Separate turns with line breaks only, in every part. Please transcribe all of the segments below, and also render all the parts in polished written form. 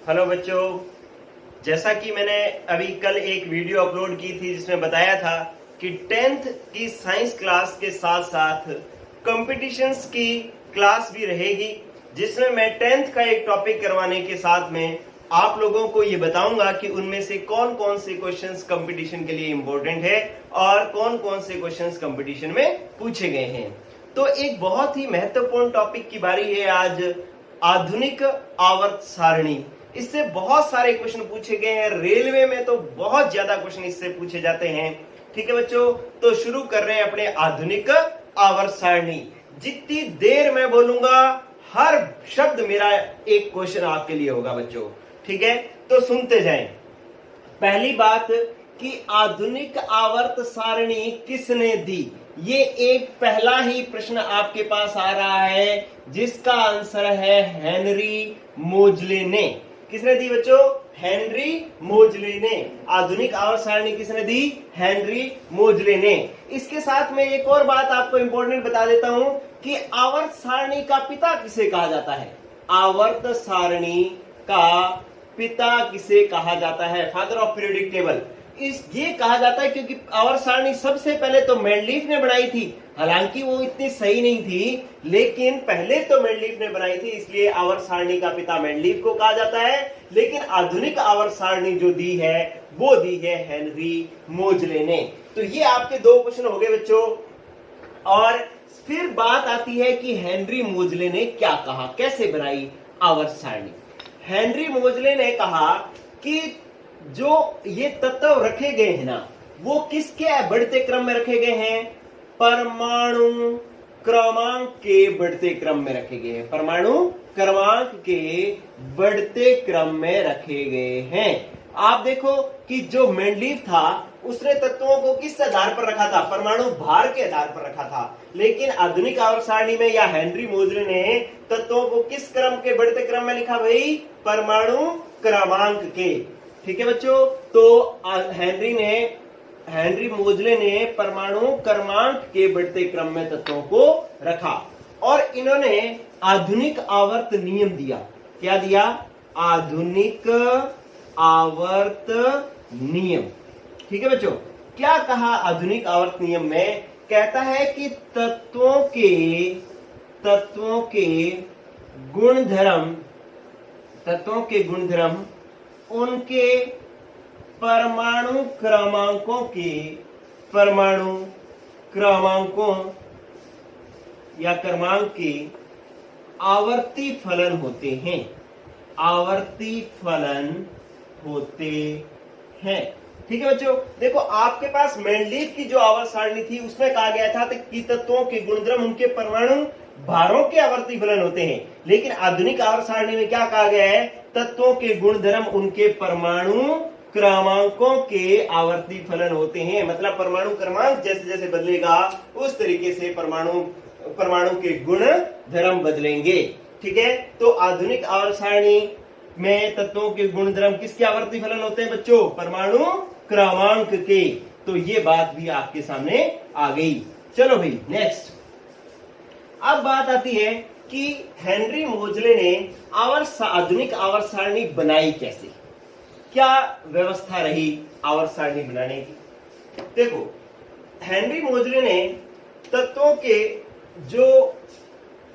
Hello बच्चों, जैसा कि मैंने अभी कल एक वीडियो अपलोड की थी जिसमें बताया था कि 10th की साइंस क्लास के साथ साथ कॉम्पिटिशन्स की क्लास भी रहेगी, जिसमें मैं 10th का एक टॉपिक करवाने के साथ में आप लोगों को ये बताऊंगा कि उनमें से कौन कौन से क्वेश्चंस कंपटीशन के लिए इंपॉर्टेंट है और कौन कौन से क्वेश्चंस कंपटीशन में पूछे गए हैं। तो एक बहुत ही महत्वपूर्ण टॉपिक की बारी है आज, आधुनिक आवर्त सारणी। इससे बहुत सारे क्वेश्चन पूछे गए हैं, रेलवे में तो बहुत ज्यादा क्वेश्चन इससे पूछे जाते हैं। ठीक है बच्चों, तो शुरू कर रहे हैं अपने आधुनिक आवर्त सारणी। जितनी देर मैं बोलूंगा हर शब्द मेरा एक क्वेश्चन आपके लिए होगा बच्चों। ठीक है, तो सुनते जाएं। पहली बात कि आधुनिक आवर्त सारणी किसने दी, ये एक पहला ही प्रश्न आपके पास आ रहा है जिसका आंसर है हेनरी मोजले ने। किसने दी बच्चों? हेनरी मोजले ने। आधुनिक आवर्त सारणी किसने दी? हेनरी मोजले ने। इसके साथ में एक और बात आपको इंपॉर्टेंट बता देता हूं कि आवर्त सारणी का पिता किसे कहा जाता है। आवर्त सारणी का पिता किसे कहा जाता है? Father of periodic table. ये कहा जाता है क्योंकि आवर्त सारणी सबसे पहले तो मेंडलीफ ने बनाई थी। हालांकि वो इतनी सही नहीं थी, लेकिन पहले तो मेंडलीफ ने बनाई थी, इसलिए आवर्त सारणी का पिता मेंडलीफ को कहा जाता है। लेकिन आधुनिक आवर्त सारणी जो दी है वो दी है हेनरी मोजले ने। तो ये आपके दो क्वेश्चन हो गए बच्चों। और फिर बात आती है कि हेनरी मोजले ने क्या कहा, कैसे बनाई आवर्त सारणी। हेनरी मोजले ने कहा कि जो ये तत्व रखे गए हैं ना, वो किसके बढ़ते क्रम में रखे गए हैं? परमाणु क्रमांक के बढ़ते क्रम में रखे गए हैं। परमाणु क्रमांक के बढ़ते क्रम में रखे गए हैं। आप देखो कि जो मेंडलीफ था उसने तत्वों को किस आधार पर रखा था? परमाणु भार के आधार पर रखा था। लेकिन आधुनिक आवर्त सारणी में या हेनरी मोजले ने तत्वों को किस क्रम के बढ़ते क्रम में लिखा भाई? परमाणु क्रमांक के। ठीक है बच्चों, तो हेनरी मोजले ने परमाणु क्रमांक के बढ़ते क्रम में तत्वों को रखा और इन्होंने आधुनिक आवर्त नियम दिया। क्या दिया? आधुनिक आवर्त नियम। ठीक है बच्चों, क्या कहा आधुनिक आवर्त नियम में? कहता है कि तत्वों के गुणधर्म उनके परमाणु क्रमांकों या क्रमांक के आवर्ती फलन होते हैं। ठीक है बच्चों, देखो आपके पास मेंडलीफ की जो आवर्त सारणी थी उसमें कहा गया था कि तत्वों के गुणधर्म उनके परमाणु भारों के आवर्ती फलन होते हैं। लेकिन आधुनिक आवर्त सारणी में क्या कहा गया है? तत्वों के गुणधर्म उनके परमाणु क्रमांकों के आवर्ती फलन होते हैं। मतलब परमाणु क्रमांक जैसे जैसे बदलेगा उस तरीके से परमाणु के गुण धर्म बदलेंगे। ठीक है, तो आधुनिक आवर्त सारणी में तत्वों के गुणधर्म किसके आवर्ती फलन होते हैं बच्चों? परमाणु क्रमांक के। तो ये बात भी आपके सामने आ गई। चलो भाई नेक्स्ट। अब बात आती है कि हेनरी मोजले ने आधुनिक आवर्त सारणी बनाई कैसे, क्या व्यवस्था रही आवर्त सारणी बनाने की। देखो हेनरी मोजले ने तत्वों के जो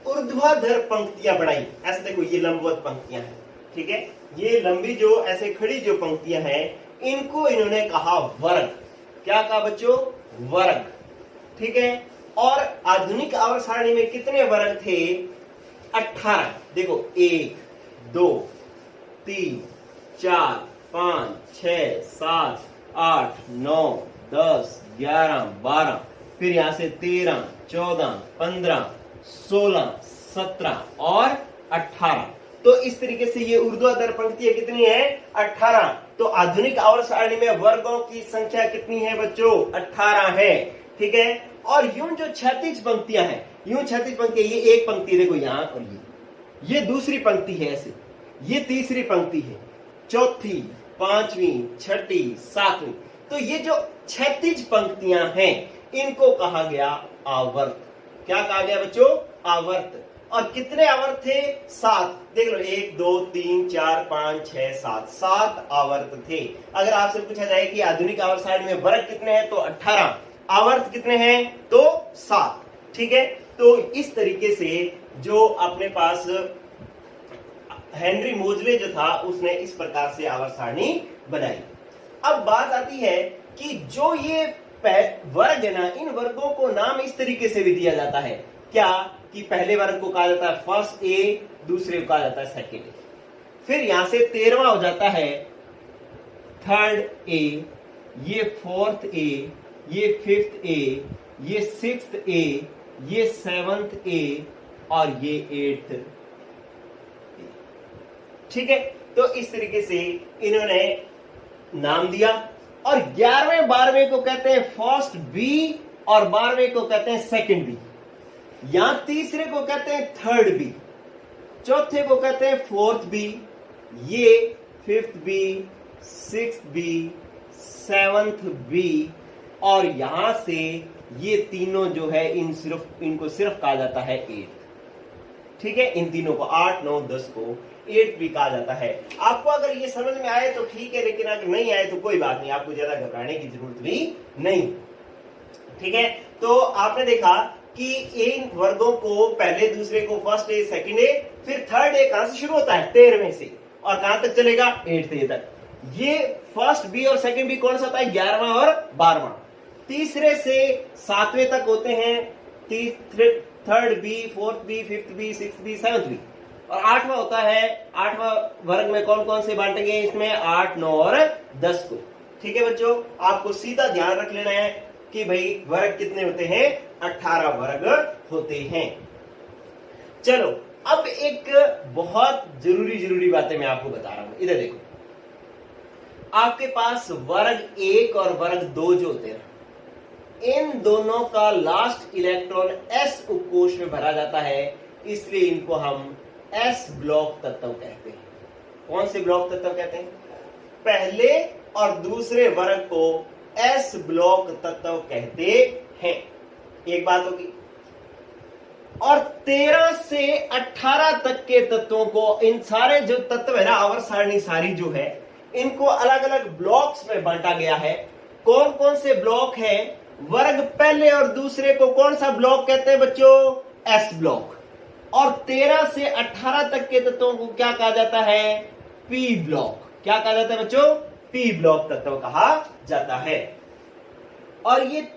ऊर्ध्वाधर पंक्तियां बनाई, ऐसे देखो ये लंबवत पंक्तियां हैं। ठीक है, ये लंबी जो ऐसे खड़ी जो पंक्तियां हैं इनको इन्होंने कहा वर्ग। क्या कहा बच्चों? वर्ग। ठीक है, और आधुनिक आवर्त सारणी में कितने वर्ग थे? 18। देखो 1 2 3 4 5 6 7 8 9 10 11 12, फिर यहां से 13 14 15 16 17 और 18। तो इस तरीके से ये ऊर्ध्वाधर पंक्तियां कितनी है? 18। तो आधुनिक आवर्त सारणी में वर्गों की संख्या कितनी है बच्चों? 18 है। ठीक है, और यूं जो क्षैतिज पंक्तियां हैं, ये एक पंक्ति देखो यहां, और ये दूसरी पंक्ति है, ऐसे ये तीसरी पंक्ति है, चौथी, पांचवी, छठी, सातवीं। तो ये जो क्षैतिज पंक्तियां हैं इनको कहा गया आवर्त। क्या कहा गया बच्चों? आवर्त। और कितने आवर्त थे? 7। देख लो 1 2 3 4 5 6 7, 7 आवर्त थे। अगर आपसे पूछा जाए कि आधुनिक आवर्त सारणी में वर्ग कितने हैं तो 18, आवर्त कितने हैं तो 7। ठीक है, तो इस तरीके से जो अपने पास हेनरी मोजले जो था उसने इस प्रकार से आवर्त सारणी बनाई। अब बात आती है कि जो ये वर्ग है ना, इन वर्गों को नाम इस तरीके से भी दिया जाता है क्या कि पहले वर्ग को कहा जाता है फर्स्ट ए, दूसरे को कहा जाता है सेकंड ए। फिर यहां से 13वां हो जाता है थर्ड ए, ये फोर्थ ए, ये फिफ्थ ए, ये सिक्स्थ ए, ये सेवंथ ए और ये एट्थ। ठीक है, तो इस तरीके से इन्होंने नाम दिया। और 11वें 12वें को कहते हैं फर्स्ट बी और 12वें को कहते हैं सेकंड बी। यहां तीसरे को कहते हैं थर्ड बी, चौथे को कहते हैं फोर्थ बी, ये fifth B, sixth B, seventh B और यहां से ये तीनों जो है इनको सिर्फ कहा जाता है 8। ठीक है, इन तीनों को 8 9 10 को 8 भी कहा जाता है। आपको अगर ये समझ में आए तो ठीक है, लेकिन अगर नहीं आए तो कोई बात नहीं, आपको ज्यादा घबराने की जरूरत भी नहीं। ठीक है, तो आपने देखा कि इन वर्गों को पहले दूसरे को फर्स्ट ए, सेकंड ए, फिर थर्ड ए कहां से शुरू होता है? 13वें से, और कहां तक चलेगा? 8th ए तक। ये फर्स्ट बी और सेकंड बी कौन सा होता है? 11वां और 12वां। तीसरे से 7वें तक होते हैं third B, fourth B, fifth B, sixth B, seventh B. और 8वां होता है, 8वां वर्ग में कौन कौन से बांटेंगे? इसमें 8 9 और 10 को। ठीक है बच्चों, आपको सीधा ध्यान रख लेना है कि भाई वर्ग कितने होते हैं? 18 वर्ग होते हैं। चलो, अब एक बहुत जरूरी बातें मैं आपको बता रहा हूं। इधर देखो, आपके पास वर्ग 1 और वर्ग 2 जो होते हैं, इन दोनों का लास्ट इलेक्ट्रॉन s उपकोष में भरा जाता है, इसलिए इनको हम s ब्लॉक तत्व कहते हैं। कौन से ब्लॉक तत्व कहते हैं? पहले और दूसरे वर्ग को s ब्लॉक तत्व कहते हैं। एक बात होगी। और 13 से 18 तक के तत्वों को, इन सारे जो तत्व है ना, आवर्त सारणी सारी जो है, इनको अलग अलग ब्लॉक्स में बांटा गया है। कौन कौन से ब्लॉक हैं? वर्ग पहले और दूसरे को कौन सा ब्लॉक कहते हैं बच्चों? S block. और 13 से 18 तक के तत्वों को क्या कहा जाता है? P block. क्या कहा जाता है बच्चों? पी ब्लॉक तत्व कहा जाता है। और ये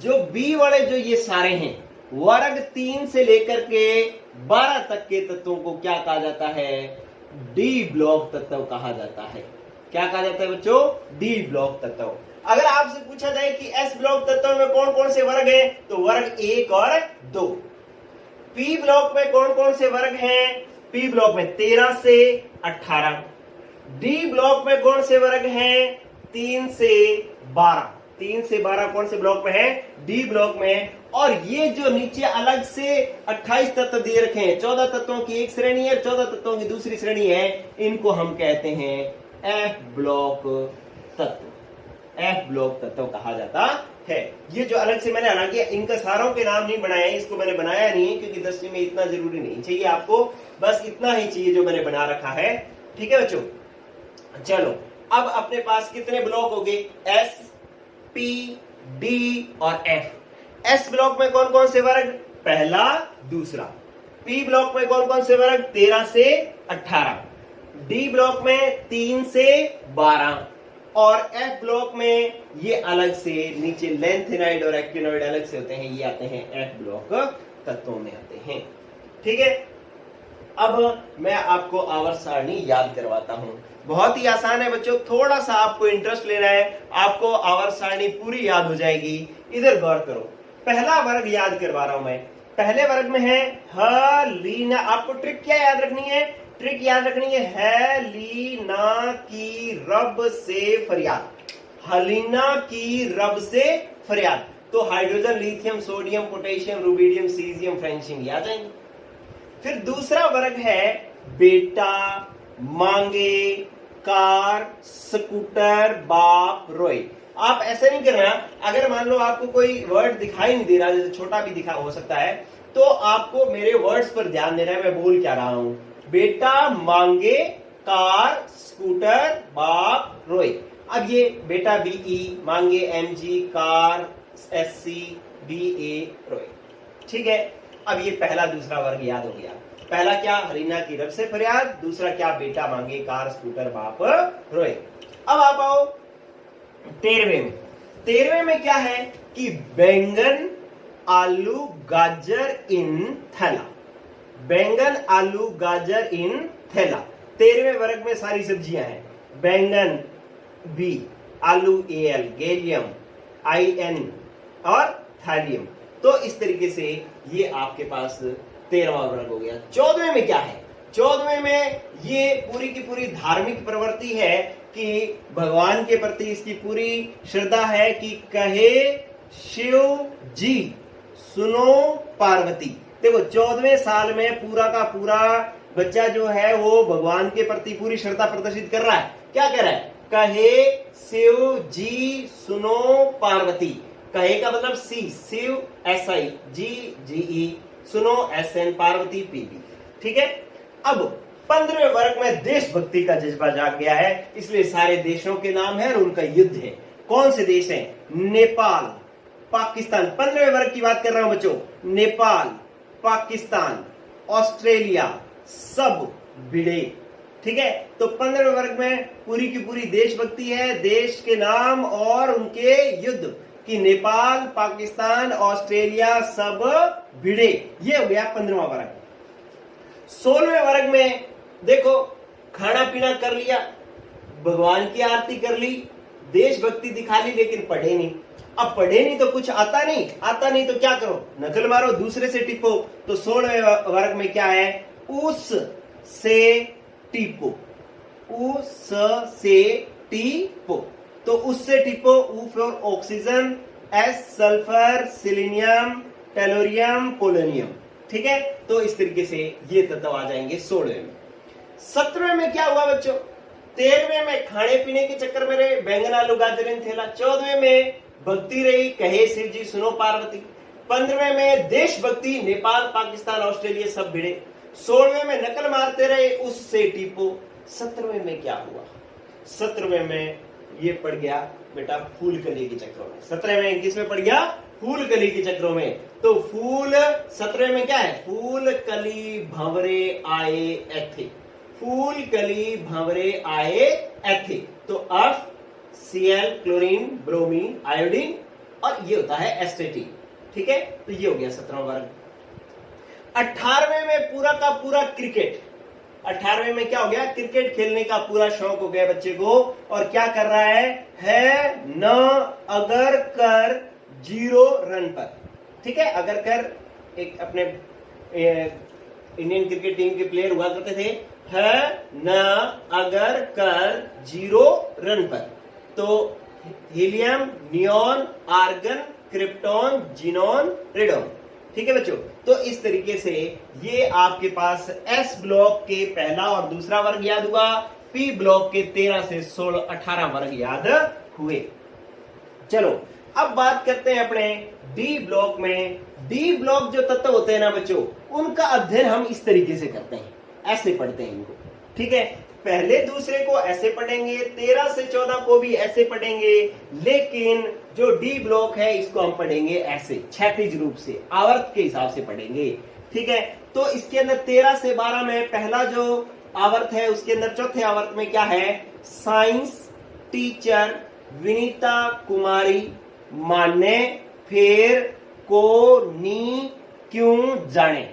जो बी वाले जो ये सारे हैं, वर्ग 3 से लेकर के 12 तक के तत्वों को क्या कहा जाता है? डी ब्लॉक तत्व कहा जाता है। क्या कहा जाता है बच्चों? डी ब्लॉक तत्व। अगर आपसे पूछा जाए कि एस ब्लॉक तत्व में कौन कौन से वर्ग हैं, तो वर्ग 1 और 2। पी ब्लॉक में कौन कौन से वर्ग हैं? पी ब्लॉक में 13 से 18। डी ब्लॉक में कौन से वर्ग हैं? 3 से 12। 3 से 12 कौन से ब्लॉक में है? डी ब्लॉक में। और ये जो नीचे अलग से 28 तत्व दिए रखे हैं, 14 तत्वों की एक श्रेणी है, 14 तत्वों की दूसरी श्रेणी है, इनको हम कहते हैं एफ ब्लॉक तत्व। एफ ब्लॉक तत्व कहा जाता है। ये जो अलग से मैंने, हालांकि इनका सारों के नाम नहीं बनाए हैं, इसको मैंने बनाया नहीं है क्योंकि 10वीं में इतना जरूरी नहीं चाहिए आपको, बस इतना ही चाहिए जो मैंने बना रखा है। ठीक है बच्चों, चलो अब अपने पास कितने ब्लॉक हो गए? एस, पी, डी और एफ। एस ब्लॉक में कौन कौन से वर्ग? पहला, दूसरा। पी ब्लॉक में कौन कौन से वर्ग? 13 से 18। डी ब्लॉक में 3 से 12 और एफ ब्लॉक में ये अलग से नीचे लेंथेनॉइड और एक्टिनॉइड अलग से होते हैं, ये आते हैं एफ ब्लॉक तत्वों में आते हैं। ठीक है, अब मैं आपको आवर्त सारणी याद करवाता हूं। बहुत ही आसान है बच्चों, थोड़ा सा आपको इंटरेस्ट लेना है, आपको आवर्त सारणी पूरी याद हो जाएगी। इधर गौर करो, पहला वर्ग याद करवा रहा हूं मैं। पहले वर्ग में है हलीना। आपको ट्रिक क्या याद रखनी है? ट्रिक याद रखनी है हलीना की रब से फरियाद। हलीना की रब से फरियाद। तो hydrogen, lithium, sodium, potassium, rubidium, caesium, francium आ जाएंगे। फिर दूसरा वर्ग है बेटा, मांगे, कार, स्कूटर, बाप, रोए। आप ऐसे नहीं करना, अगर मान लो आपको कोई वर्ड दिखाई नहीं दे रहा, जैसे छोटा भी दिखा हो सकता है, तो आपको मेरे वर्ड्स पर ध्यान देना है, मैं बोल क्या रहा हूं। बेटा मांगे कार स्कूटर बाप रोए। अब ये बेटा बीई, मांगे एमजी, कार एससी, बीए रोए। ठीक है, अब ये पहला दूसरा वर्ग याद हो गया। पहला क्या, हरीना की रब से फरियाद, दूसरा क्या, बेटा मांगे कार स्कूटर बाप रोए। अब आप आओ 13वें में। 13वें में क्या है कि बैंगन आलू गाजर इन थैला। बैंगन आलू गाजर इन थैला। 13वें वर्ग में सारी सब्जियां हैं। बैंगन बी, आलू एल, गेलियम IN और थैलियम। तो इस तरीके से ये आपके पास 13वां वर्ग हो गया। 14वें में क्या है, 14वें में ये पूरी की पूरी धार्मिक प्रवृत्ति है कि भगवान के प्रति इसकी पूरी श्रद्धा है कि कहे शिव जी सुनो पार्वती। देखो 14वें साल में पूरा का पूरा बच्चा जो है वो भगवान के प्रति पूरी श्रद्धा प्रदर्शित कर रहा है। क्या कह रहा है, कहे शिव जी सुनो पार्वती। कहे का मतलब सी, शिव SI, जी GE, सुनो SN, पार्वती PB। ठीक है, अब 15वें वर्ग में देशभक्ति का जज्बा जाग गया है, इसलिए सारे देशों के नाम है और उनका युद्ध है। कौन से देश हैं, नेपाल, पाकिस्तान। 15वें वर्ग की बात कर रहा हूं बच्चों। नेपाल, पाकिस्तान, ऑस्ट्रेलिया सब भिड़े। ठीक है, तो 15वें वर्ग में पूरी की पूरी देशभक्ति है, देश के नाम और उनके युद्ध कि नेपाल, पाकिस्तान, ऑस्ट्रेलिया सब भिड़े। ये हो गया 15वां वर्ग। 16वें वर्ग में देखो खाना पीना कर लिया, भगवान की आरती कर ली, देशभक्ति दिखा ली, लेकिन पढ़े नहीं। अब पढ़े नहीं तो कुछ आता नहीं तो क्या करो, नकल मारो, दूसरे से टिपो। तो 16वें वर्ग में क्या है, उस से टिपो, उस से टिपो। तो उससे टिपो, ऊ for oxygen, S sulphur, selenium, tellurium, polonium. ठीक है, तो इस तरीके से ये तत्व आ जाएंगे 16वें में। 17वें में क्या हुआ बच्चों, 13वें में खाने पीने के चक्कर में रहे, बैंगन आलू गाजर इन थैला। 14वें में भक्ति रही, कहे शिव जी सुनो पार्वती। 15वें में देशभक्ति, नेपाल, पाकिस्तान, ऑस्ट्रेलिया सब भिड़े। 16वें में नकल मारते रहे, उससे टीपो। 17वें में क्या हुआ, 17वें में ये पड़ गया बेटा फूल कली के चक्रों में। 17वें में किसमें पड़ गया, फूल कली के चक्रों में। तो फूल 17वें में क्या है, फूल कली भंवरे आए एथे, फूल कली भंवरे आए एथे। तो F Cl, chlorine, bromine, iodine और ये होता है एस्टेटिक। ठीक है, तो ये हो गया 17वां वर्ग। 18वें में पूरा का पूरा क्रिकेट। 18वें में क्या हो गया, क्रिकेट खेलने का पूरा शौक हो गया बच्चे को। और क्या कर रहा है न अगर कर 0 रन पर। ठीक है, अगर कर एक अपने इंडियन क्रिकेट टीम के प्लेयर हुआ करते थे, है न अगर कर 0 रन पर। तो helium, neon, argon, krypton, xenon, radon. ठीक है बच्चों, तो इस तरीके से ये आपके पास एस ब्लॉक के पहला और दूसरा वर्ग याद हुआ, पी ब्लॉक के 13 से 16 18 वर्ग याद हुए। चलो अब बात करते हैं अपने डी ब्लॉक में। डी ब्लॉक जो तत्व होते हैं ना बच्चों, उनका अध्ययन हम इस तरीके से करते हैं, ऐसे पढ़ते हैं इनको। ठीक है, पहले दूसरे को ऐसे पढ़ेंगे, 13 से 14 को भी ऐसे पढ़ेंगे, लेकिन जो डी ब्लॉक है इसको हम पढ़ेंगे ऐसे क्षैतिज रूप से, आवर्त के हिसाब से पढ़ेंगे। ठीक है, तो इसके अंदर 13 से 12 में पहला जो आवर्त है उसके अंदर चौथे आवर्त में क्या है, साइंस टीचर विनीता कुमारी माने फेर को नी क्यों जाने।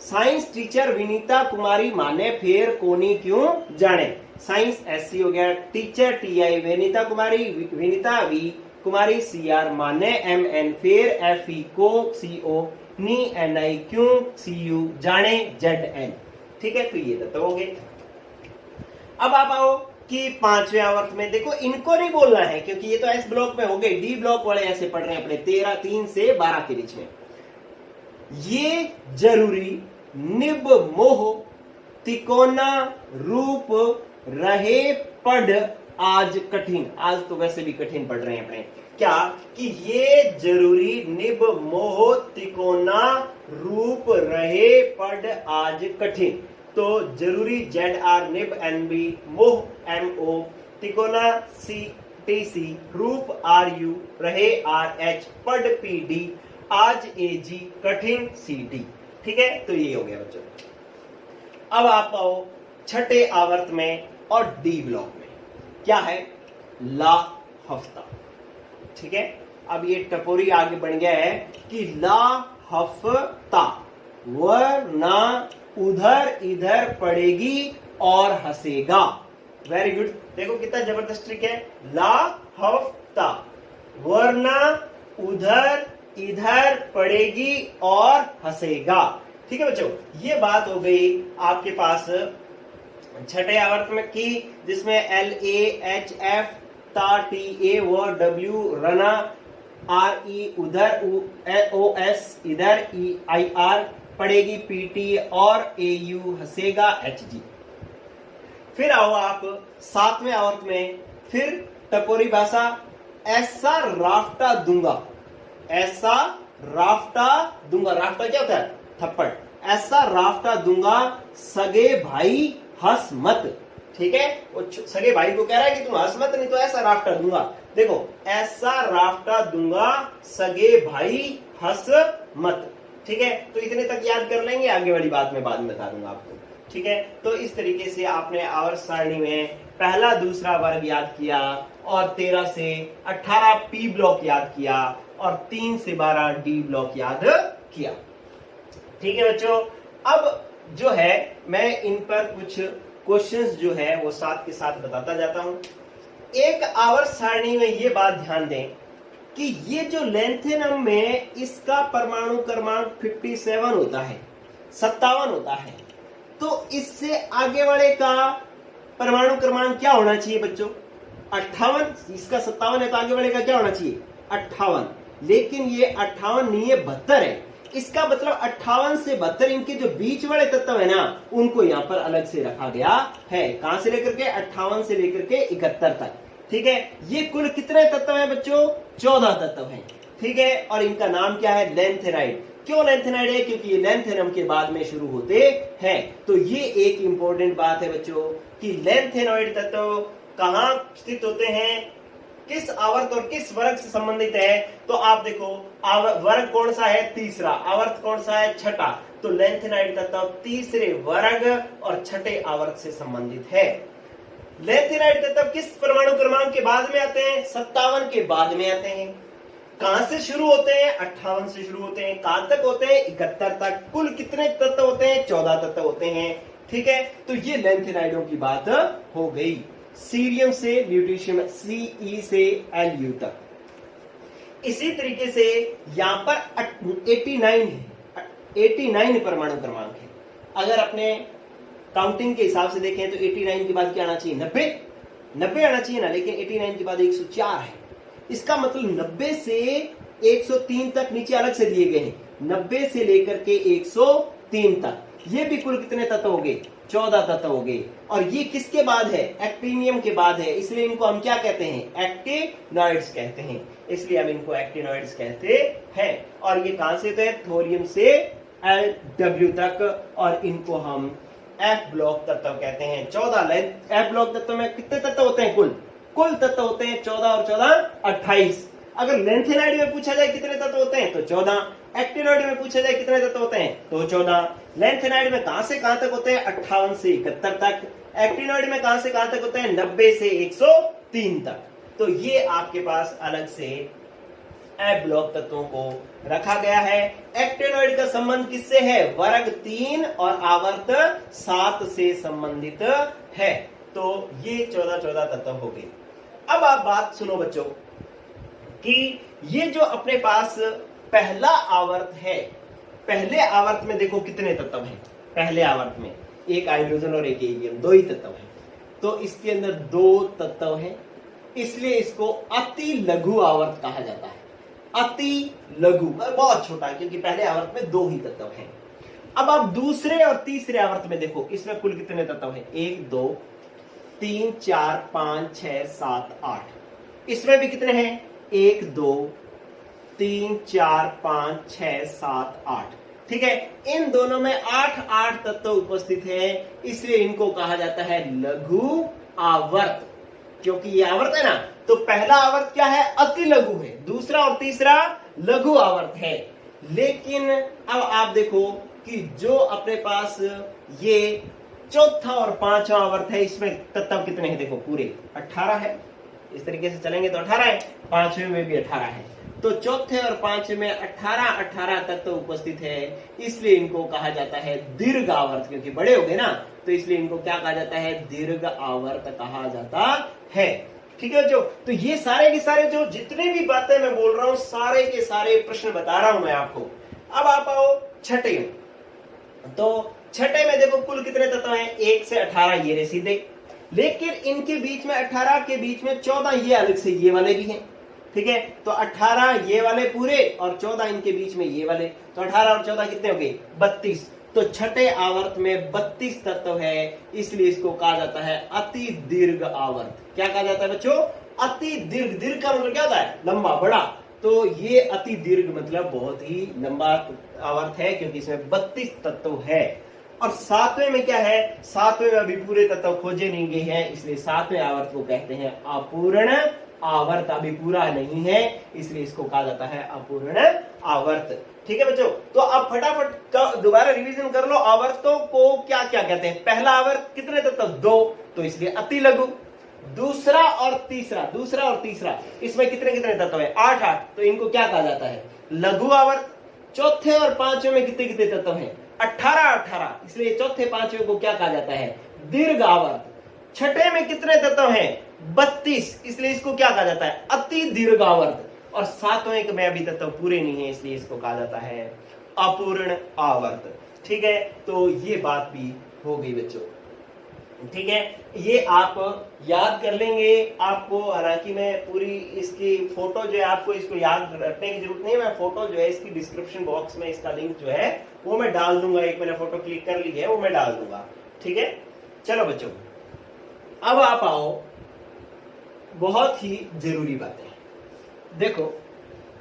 साइंस टीचर विनीता कुमारी माने फेर कोनी क्यों जाने। साइंस SC हो गया, टीचर TI विनीता कुमारी, विनीता V कुमारी CR माने MN फेर FE को CO नी NI क्यों CU जाने ZN। ठीक है, तो ये तत्व हो गए। अब आप आओ कि 5वें आवर्त में देखो, इनको नहीं बोलना है क्योंकि ये तो एस ब्लॉक में हो गए, डी ब्लॉक वाले ऐसे पढ़ रहे हैं अपने 3 से 12 के बीच में। ये जरूरी निब मोह तिकोना रूप रहे पढ़ आज कठिन। आज तो वैसे भी कठिन पढ़ रहे हैं अपने, क्या कि ये जरूरी निब मोह तिकोना रूप रहे पढ़ आज कठिन। तो जरूरी ZR निब NB मोह MO तिकोना TC रूप RU रहे RH पढ़ PD आज AG कठिन CD। ठीक है, तो ये हो गया बच्चों। अब आप आओ छठे आवर्त में और डी ब्लॉक में। क्या है? ला हफ्ता। ठीक है, अब ये टपोरी आगे बढ़ गया है कि ला हफ्ता वरना उधर इधर पड़ेगी और हंसेगा। वेरी गुड, देखो कितना जबरदस्त ट्रिक है। ला हफ्ता वरना उधर इधर पड़ेगी और हंसेगा। ठीक है बच्चों, ये बात हो गई आपके पास छठे आवर्त में की, जिसमें LAHF ता TA व W रना RE उधर OS इधर EIR पड़ेगी PT और AU हंसेगा HG। फिर आओ आप सातवें आवर्त में, फिर टपोरी भाषा ऐसा राफ्टा दूंगा, ऐसा राफ्टा दूंगा। राफ्टा क्या होता है? थप्पड़। ऐसा राफ्टा दूंगा सगे भाई हंस मत। ठीक है, वो सगे भाई को कह रहा है कि तुम हंस मत, नहीं तो ऐसा राफ्टा दूंगा। देखो, ऐसा राफ्टा दूंगा सगे भाई हंस मत। ठीक है, तो इतने तक याद कर लेंगे, आगे वाली बात मैं बाद में बता दूंगा आपको। ठीक है, तो इस तरीके से आपने आवर्त सारणी में पहला दूसरा वर्ग याद किया और 13 से 18 पी ब्लॉक याद किया और 3 से 12 डी ब्लॉक याद किया। ठीक है बच्चों, अब जो है मैं इन पर कुछ क्वेश्चंस जो है वो साथ के साथ बताता जाता हूं। एक आवर्त सारणी में ये बात ध्यान दें कि ये जो लेंथेनम में इसका परमाणु क्रमांक 57 होता है, 57 होता है, तो इससे आगे वाले का परमाणु क्रमांक क्या होना चाहिए बच्चों? 58। इसका 57 है तो आगे वाले का क्या होना चाहिए? 58। लेकिन ये 58 नहीं है, 72 है। इसका मतलब 58 से 72 इनके जो बीच वाले तत्व है ना, उनको यहां पर अलग से रखा गया है। कहां से लेकर के? 58 से लेकर के 71 तक। ठीक है, ये कुल कितने तत्व हैं बच्चों? 14 तत्व हैं। ठीक है, और इनका नाम क्या है? लेंथेनाइड। क्यों लेंथेनाइड है? क्योंकि ये लेंथेनम के बाद में शुरू होते हैं। तो ये एक इंपॉर्टेंट बात है बच्चों कि लेंथेनॉइड तत्व कहां स्थित होते हैं, किस आवर्त और किस वर्ग से संबंधित है। तो आप देखो, वर्ग कौन सा है? तीसरा। आवर्त कौन सा है? छठा। तो लेंथेनाइड तत्व तीसरे वर्ग और छठे आवर्त से संबंधित है। लेंथेनाइड तत्व किस परमाणु क्रमांक के बाद में आते हैं? 57 के बाद में आते हैं। कहां से शुरू होते हैं? 58 से शुरू होते हैं। कहां तक होते हैं? 71 तक। कुल कितने तत्व होते हैं? 14 तत्व होते हैं। ठीक है, तो ये लेंथेनाइडों की बात हो गई। सीरियम से ल्यूटीशियम, CE से LU तक। इसी तरीके से यहां पर 89 है, 89 परमाणु क्रमांक है। अगर अपने काउंटिंग के हिसाब से देखें तो 89 के बाद क्या आना चाहिए? 90 आना चाहिए ना, लेकिन 89 के बाद 104 है। इसका मतलब 90 से 103 तक नीचे अलग से दिए गए हैं। 90 से लेकर के 103 तक ये भी कुल कितने तत्व हो गए? 14 तत्व हो गए। और ये किसके बाद है? एक्टिनियम के बाद है। इसलिए इनको हम क्या कहते हैं? एक्टिनॉइड्स कहते हैं। इसलिए हम इनको एक्टिनॉइड्स कहते हैं। और ये कहां से थे? थोरियम से LW तक। और इनको हम F ब्लॉक तत्व कहते हैं। 14 F ब्लॉक तत्व में कितने तत्व होते हैं? कुल तत्व होते हैं 14 और 14 28। अगर लेंथेनाइड में पूछा जाए कितने तत्व होते हैं तो 14। एक्टिनॉइड में पूछा जाए कितने तत्व होते हैं तो 14। लेंथेनाइड में कहां से कहां तक होते हैं? 58 से 71 तक। एक्टिनॉइड में कहां से कहां तक होते हैं? 90 से 103 तक। तो ये आपके पास अलग से F ब्लॉक तत्वों को रखा गया है। एक्टिनॉइड का संबंध किससे है? वर्ग 3 और आवर्त 7 से संबंधित है। तो ये 14 तत्व हो गए। अब आप बात सुनो बच्चों कि ये जो अपने पास पहला आवर्त है, पहले आवर्त में देखो कितने तत्व हैं। पहले आवर्त में एक हाइड्रोजन और एक हीलियम, 2 ही तत्व हैं। तो इसके अंदर 2 तत्व हैं, इसलिए इसको अति लघु आवर्त कहा जाता है। अति लघु बहुत छोटा, क्योंकि पहले आवर्त में 2 ही तत्व हैं। अब आप दूसरे और तीसरे आवर्त में देखो, इसमें कुल कितने तत्व हैं? 1 2 3 4 5 6 7 8। इसमें भी कितने हैं? 1 2 3 4 5 6 7 8। ठीक है, इन दोनों में 8 तत्व उपस्थित हैं, इसलिए इनको कहा जाता है लघु आवर्त। क्योंकि ये आवर्त है ना, तो पहला आवर्त क्या है, अति लघु है, दूसरा और तीसरा लघु आवर्त है। लेकिन अब आप देखो कि जो अपने पास ये चौथा और पांचवा आवर्त है, इसमें तत्व कितने हैं, देखो पूरे 18 है। इस तरीके से चलेंगे तो 18 है, पांचवें में भी 18 है, तो चौथे और पांचवें में 18 तत्व उपस्थित है, इसलिए इनको कहा जाता है दीर्घ आवर्त। क्योंकि बड़े हो गए ना, तो इसलिए इनको क्या कहा जाता है, दीर्घ आवर्त कहा जाता है। ठीक है, तो ये सारे के सारे जो जितने भी बातें मैं बोल रहा हूं, सारे के सारे प्रश्न बता रहा हूं मैं आपको। अब आप आओ छठे में, तो छठे में देखो कुल कितने तत्व हैं, 1 से 18 ये रहे सीधे, लेकिन इनके बीच में 18 के बीच में 14 ये अलग से ये वाले भी हैं। ठीक है, तो 18 ये वाले पूरे और 14 इनके बीच में ये वाले, तो 18 और 14 कितने हो गए, 32। तो छठे आवर्त में 32 तत्व है, इसलिए इसको कहा जाता है अति दीर्घ आवर्त। क्या कहा जाता है बच्चों, अति दीर्घ। दीर्घ का मतलब क्या होता है, लंबा, बड़ा। तो ये अति दीर्घ मतलब बहुत ही लंबा आवर्त है, क्योंकि इसमें 32 तत्व है। और सातवें में क्या है, सातवें में अभी पूरे तत्व खोजे नहीं गए हैं, इसलिए सातवें आवर्त को कहते हैं अपूर्ण आवर्त। अभी पूरा नहीं है, इसलिए इसको कहा जाता है अपूर्ण आवर्त। ठीक है बच्चों, तो अब फटाफट दोबारा रिवीजन कर लो, आवर्तों को क्या क्या कहते हैं। पहला आवर्त कितने तत्व, 2, तो इसलिए अति लघु। दूसरा और तीसरा, इसमें कितने कितने तत्व है, 8, तो इनको क्या कहा जाता है, लघु आवर्त। चौथे और पांचवें में कितने कितने तत्व हैं, 18, इसलिए चौथे पांचवें को क्या कहा जाता है, दीर्घ आवर्त। छठे में कितने तत्व हैं, 32, इसलिए इसको क्या कहा जाता है, अति दीर्घ आवर्त। और सातवें में अभी तत्व पूरे नहीं है, इसलिए इसको कहा जाता है अपूर्ण आवर्त। ठीक है, तो ये बात भी हो गई बच्चों। ठीक है, ये आप याद कर लेंगे। आपको हालांकि मैं पूरी इसकी फोटो जो है, आपको इसको याद रखने की जरूरत नहीं है, मैं फोटो जो है इसकी डिस्क्रिप्शन बॉक्स में इसका लिंक जो है वो मैं डाल दूंगा। एक मैंने फोटो क्लिक कर ली है, वो मैं डाल दूंगा। ठीक है, चलो बच्चों, अब आप आओ, बहुत ही जरूरी बातें। देखो,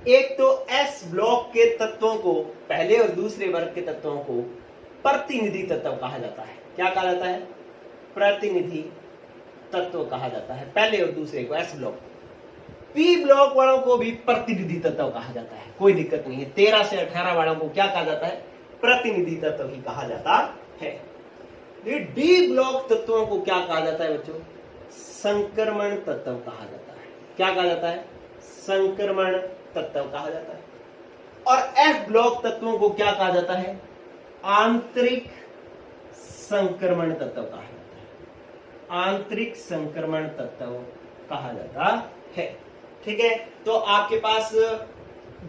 एक तो एस ब्लॉक के तत्वों को, पहले और दूसरे वर्ग के तत्वों को प्रतिनिधि तत्व कहा जाता है। क्या कहा जाता है, प्रतिनिधि तत्व कहा जाता है, पहले और दूसरे को, एस ब्लॉक। पी ब्लॉक वालों को भी प्रतिनिधि तत्व कहा जाता है, कोई दिक्कत नहीं है। 13 से 18 वालों को क्या कहा जाता है, प्रतिनिधि तत्व ही कहा जाता है। डी ब्लॉक तत्वों को क्या कहा जाता है बच्चों, संक्रमण तत्व कहा जाता है। क्या कहा जाता है, संक्रमण तत्व कहा जाता है। और एफ ब्लॉक तत्वों को क्या कहा जाता है, आंतरिक संक्रमण तत्व कहा जाता है, आंतरिक संक्रमण तत्व कहा जाता है। ठीक है, तो आपके पास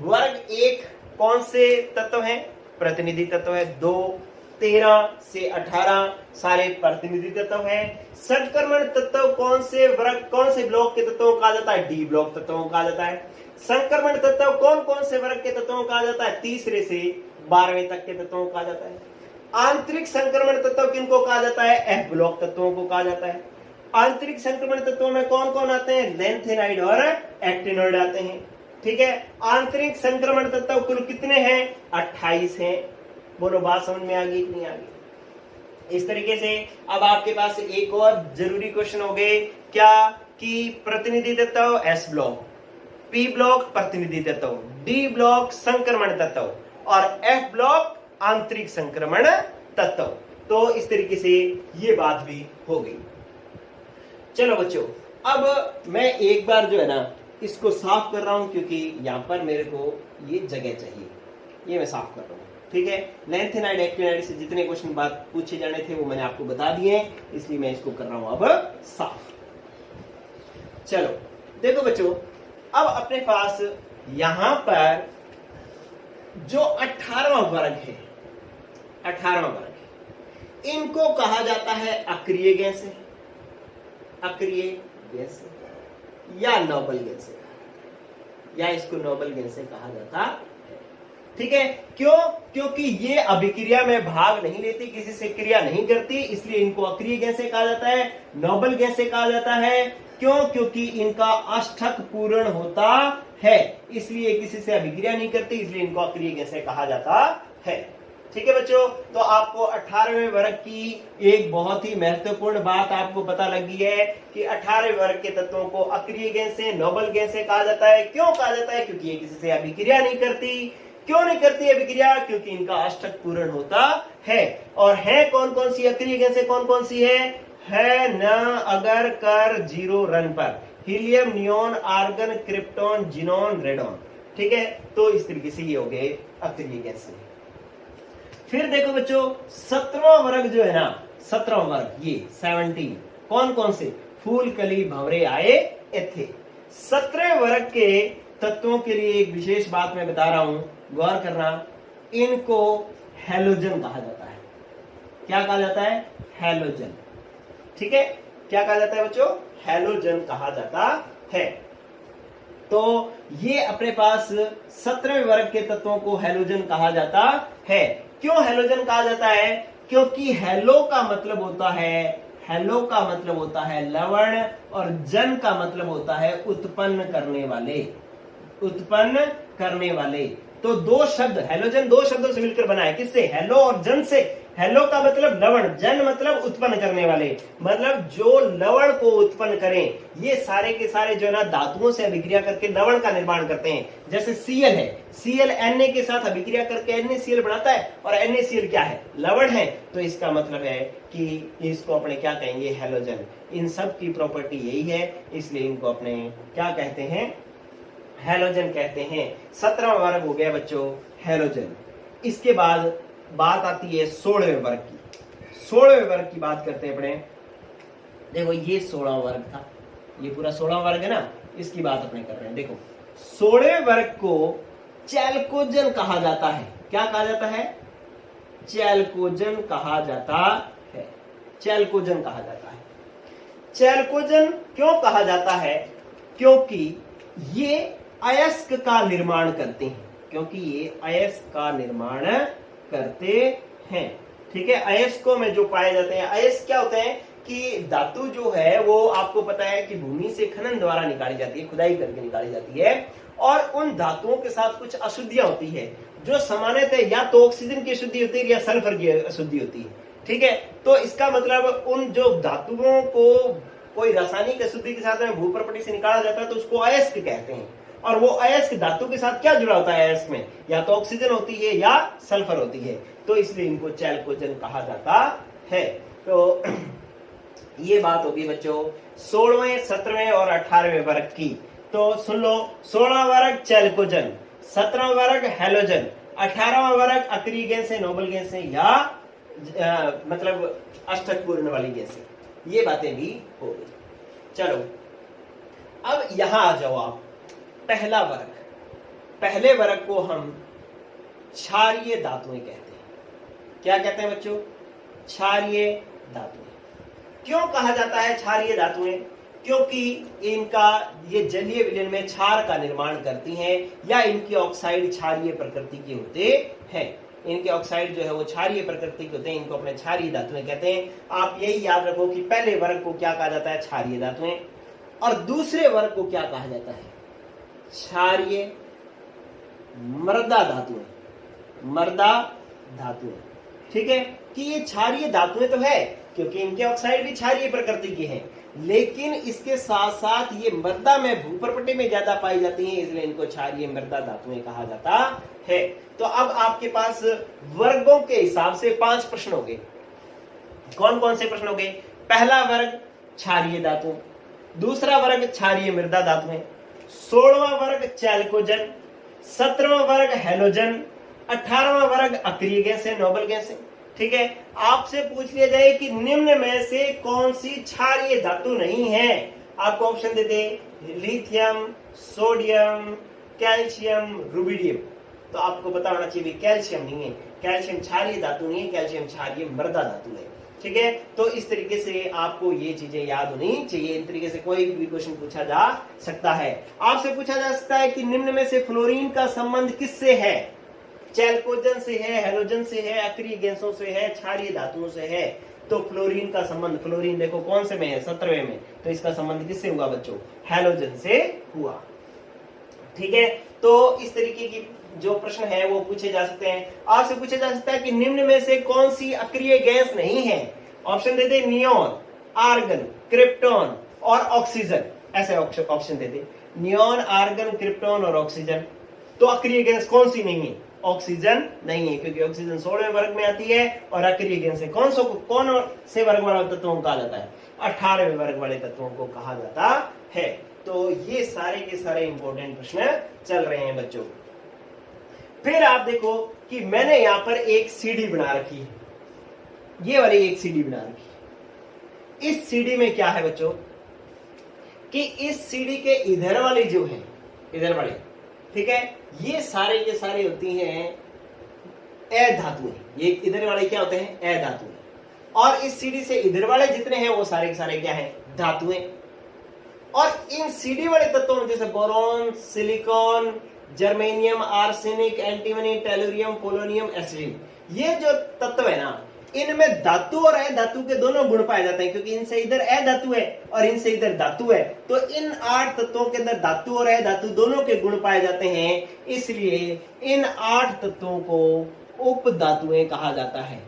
वर्ग 1 कौन से तत्व हैं, प्रतिनिधि तत्व है। 2, 13 से 18 सारे प्रतिनिधि तत्व है। संक्रमण तत्व कौन से वर्ग, कौन से ब्लॉक के तत्वों को कहा जाता है, डी ब्लॉक तत्वों को कहा जाता है। संक्रमण तत्व कौन कौन से वर्ग के तत्वों को कहा जाता है, तीसरे से 12वें तक के तत्वों को कहा जाता है। आंतरिक संक्रमण तत्व किनको कहा जाता है, एफ ब्लॉक तत्वों को कहा जाता है। आंतरिक संक्रमण तत्वों में कौन कौन आते हैं, लैंथेनाइड और एक्टिनोइड आते हैं। ठीक है, आंतरिक संक्रमण तत्व कुल कितने हैं, 28 हैं। बोलो, बात समझ में आ गई कि नहीं आ गई। इस तरीके से अब आपके पास एक और जरूरी क्वेश्चन हो गए, क्या कि प्रतिनिधि तत्व एस ब्लॉक, पी ब्लॉक प्रतिनिधि तत्व, डी ब्लॉक संक्रमण तत्व और एफ ब्लॉक आंतरिक संक्रमण तत्व। तो इस तरीके से ये बात भी हो गई। चलो बच्चों, अब मैं एक बार जो है ना इसको साफ कर रहा हूं, क्योंकि यहां पर मेरे को ये जगह चाहिए, ये मैं साफ कर रहा हूं। ठीक है, लैंथेनाइड एक्टिनाइड से जितने क्वेश्चन बात पूछे जाने थे वो मैंने आपको बता दिए, इसलिए मैं इसको कर रहा हूं अब साफ। चलो देखो बच्चों, अब अपने पास यहां पर जो 18वां वर्ग है, 18वां वर्ग, इनको कहा जाता है अक्रिय गैसें, अक्रिय गैसें या नोबल गैसें, या इसको नोबल गैसें कहा जाता है। ठीक है, क्यों, क्योंकि ये अभिक्रिया में भाग नहीं लेती, किसी से क्रिया नहीं करती, इसलिए इनको अक्रिय गैसें कहा जाता है। नोबल गैसें कहा जाता है क्यों, क्योंकि इनका अष्टक पूर्ण होता है, इसलिए किसी से अभिक्रिया नहीं करती, इसलिए इनको अक्रिय गैसें कहा जाता है। ठीक है बच्चों, तो आपको 18वें वर्ग की एक बहुत ही महत्वपूर्ण बात आपको पता लगी है कि 18वें वर्ग के तत्वों को अक्रिय गैसें, नोबल गैसें कहा जाता है। क्यों कहा जाता है? क्योंकि ये किसी से अभिक्रिया नहीं करती। क्यों नहीं करती अभिक्रिया? क्योंकि इनका अष्टक पूर्ण होता है। और है कौन कौन सी अक्रिय गैसें, कौन कौन सी है न, अगर, कर, जीरो, रन पर, helium, neon, argon, krypton, xenon, radon. ठीक है, तो इस तरीके से ये हो गए अक्रिय गैसें। फिर देखो बच्चों 17वां वर्ग जो है ना, 17वां वर्ग ये 17 कौन कौन से? फूल, कली, भंवरे आए थे। 17वें वर्ग के तत्वों के लिए एक विशेष बात मैं बता रहा हूं, गौर करना। इनको हैलोजन कहा जाता है। क्या कहा जाता है? हैलोजन। ठीक है, क्या कहा जाता है बच्चों? हैलोजन कहा जाता है। तो ये अपने पास 17वें वर्ग के तत्वों को हैलोजन कहा जाता है। क्यों हैलोजन कहा जाता है? क्योंकि हैलो का मतलब होता है, हैलो का मतलब होता है लवण, और जन का मतलब होता है उत्पन्न करने वाले, उत्पन्न करने वाले। तो दो शब्द, हैलोजन दो शब्दों से मिलकर बना है। किससे? हैलो और जन से। हैलो का मतलब लवण, जन मतलब उत्पन्न करने वाले, मतलब जो लवण को उत्पन्न करें। ये सारे के सारे जो है ना धातुओं से अभिक्रिया करके लवण का निर्माण करते हैं। जैसे Cl है, Cl Na के साथ अभिक्रिया करके NaCl बनाता है, और NaCl क्या है? लवण है। तो इसका मतलब है कि इसको अपने क्या कहेंगे? हैलोजन। इन सब की प्रॉपर्टी यही है, इसलिए इनको अपने क्या कहते हैं? हैलोजन कहते हैं। 17वां वर्ग हो गया बच्चों हैलोजन। इसके बाद बात आती है 16वें वर्ग की। 16वें वर्ग की बात करते हैं अपने। देखो ये 16वां वर्ग था, ये पूरा 16वां वर्ग है ना, इसकी बात अपने कर रहे हैं। देखो 16वें वर्ग को चैल्कोजन कहा जाता है। क्या कहा जाता है? चैल्कोजन कहा जाता है। चैल्कोजन कहा जाता है। चैल्कोजन क्यों कहा जाता है? क्योंकि ये अयस्क का निर्माण करते हैं, क्योंकि ये अयस्क का निर्माण करते हैं। ठीक है, अयस्कों में जो पाए जाते हैं, अयस्क क्या होते हैं कि धातु जो है वो आपको पता है कि भूमि से खनन द्वारा निकाली जाती है, खुदाई करके निकाली जाती है, और उन धातुओं के साथ कुछ अशुद्धियां होती है जो सामान्यतः या तो ऑक्सीजन की अशुद्धि होती है या सल्फर की अशुद्धि होती है। ठीक है, तो इसका मतलब उन जो धातुओं को कोई रासायनिक अशुद्धि के साथ में भूप्रपटी से निकाला जाता है तो उसको अयस्क कहते हैं। और वो अयस्क धातु के साथ क्या जुड़ा होता है? अयस्क में या तो ऑक्सीजन होती है या सल्फर होती है, तो इसलिए इनको चैल्कोजन कहा जाता है। तो ये बात होगी बच्चों 16वें, 17वें और 18वें वर्ग की। तो सुन लो, 16वां वर्ग चैल्कोजन, 17वां वर्ग हैलोजन, 18वां वर्ग अक्रिय गैसें, नोबल गैसें या मतलब अष्टक पूर्ण वाली गैसें। ये बातें भी हो गई। चलो अब यहां आ जाओ आप। पहला वर्ग, पहले वर्ग को हम क्षारीय धातुएं कहते हैं। क्या कहते हैं बच्चों? क्षारीय धातुएं। क्यों कहा जाता है क्षारीय धातुएं? क्योंकि इनका ये जलीय विलयन में क्षार का निर्माण करती हैं, या इनके ऑक्साइड क्षारीय प्रकृति के होते हैं। इनके ऑक्साइड जो है वो क्षारीय प्रकृति के होते हैं, इनको अपने क्षारीय धातुएं कहते हैं। आप यही याद रखो कि पहले वर्ग को क्या कहा जाता है? क्षारीय धातुएं। और दूसरे वर्ग को क्या कहा जाता है? क्षारीय मृदा धातुएं। मृदा धातुएं। ठीक है, कि ये क्षारीय धातुएं तो है क्योंकि इनके ऑक्साइड भी क्षारीय प्रकृति के हैं, लेकिन इसके साथ साथ ये मृदा में, भूप्रपटी में ज्यादा पाई जाती हैं, इसलिए इनको क्षारीय मृदा धातुएं कहा जाता है। तो अब आपके पास वर्गों के हिसाब से 5 प्रश्न हो गए। कौन कौन से प्रश्न हो गए? पहला वर्ग क्षारीय धातु, दूसरा वर्ग क्षारीय मृदा धातुएं, 16वां वर्ग चैल्कोजन, 17वां वर्ग हैलोजन, 18वां वर्ग अक्रिय गैसें, नोबल गैसें। ठीक है, आपसे पूछ लिया जाए कि निम्न में से कौन सी क्षारीय धातु नहीं है, आपको ऑप्शन दे दे लिथियम, सोडियम, कैल्शियम, रुबिडियम। तो आपको पता होना चाहिए कैल्शियम नहीं है, कैल्शियम क्षारीय धातु नहीं है, कैल्शियम क्षारीय मृदा धातु है। ठीक है, तो इस तरीके से आपको ये चीजें याद होनी चाहिए। इन तरीके से कोई भी क्वेश्चन पूछा जा सकता है। आपसे पूछा जा सकता है कि निम्न में से फ्लोरीन का संबंध किससे है? चैल्कोजन से है, हैलोजन से है, अक्रिय गैसों से है, क्षारीय धातुओं से है। तो फ्लोरीन का संबंध, फ्लोरीन देखो कौन से में है? 17वें में। तो इसका संबंध किससे हुआ बच्चों? हैलोजन से हुआ। ठीक है, तो इस तरीके की जो प्रश्न है वो पूछे जा सकते हैं। आपसे पूछा जा सकता है कि निम्न में से कौन सी अक्रिय गैस नहीं है। ऑप्शन दे दे नियोन, आर्गन, क्रिप्टॉन और ऑक्सीजन, ऐसे ऑप्शन दे दे। नियोन, आर्गन, क्रिप्टॉन और ऑक्सीजन। तो अक्रिय गैस कौन सी नहीं है? ऑक्सीजन नहीं है, क्योंकि ऑक्सीजन 16वें वर्ग में आती है और अक्रिय गैस से कौन से वर्ग वाले तत्वों को कहा जाता है? 18वें वर्ग वाले तत्वों को कहा जाता है। तो ये सारे के सारे इंपॉर्टेंट प्रश्न चल रहे हैं बच्चों। फिर आप देखो कि मैंने यहां पर एक सीडी बना रखी है, ये वाली एक सीडी बना रखी है। इस सीडी में क्या है बच्चों कि इस सीडी के इधर वाली जो है, इधर वाली, ठीक है, ये सारे के सारे होती हैं अधातुएं। ये इधर वाले क्या होते हैं? अधातुएं। और इस सीडी से इधर वाले जितने हैं वो सारे के सारे क्या हैं? धातुएं। और इन सीडी वाले तत्वों में जैसे boron, silicon, germanium, arsenic, antimony, tellurium, polonium, astatine, ये जो तत्व है ना, इनमें धातु और अधातु के दोनों गुण पाए जाते हैं, क्योंकि इनसे इधर अधातु है और इनसे इधर धातु है। तो इन 8 तत्वों के अंदर धातु और अधातु दोनों के गुण पाए जाते हैं, इसलिए इन 8 तत्वों को उपधातुएं कहा जाता है।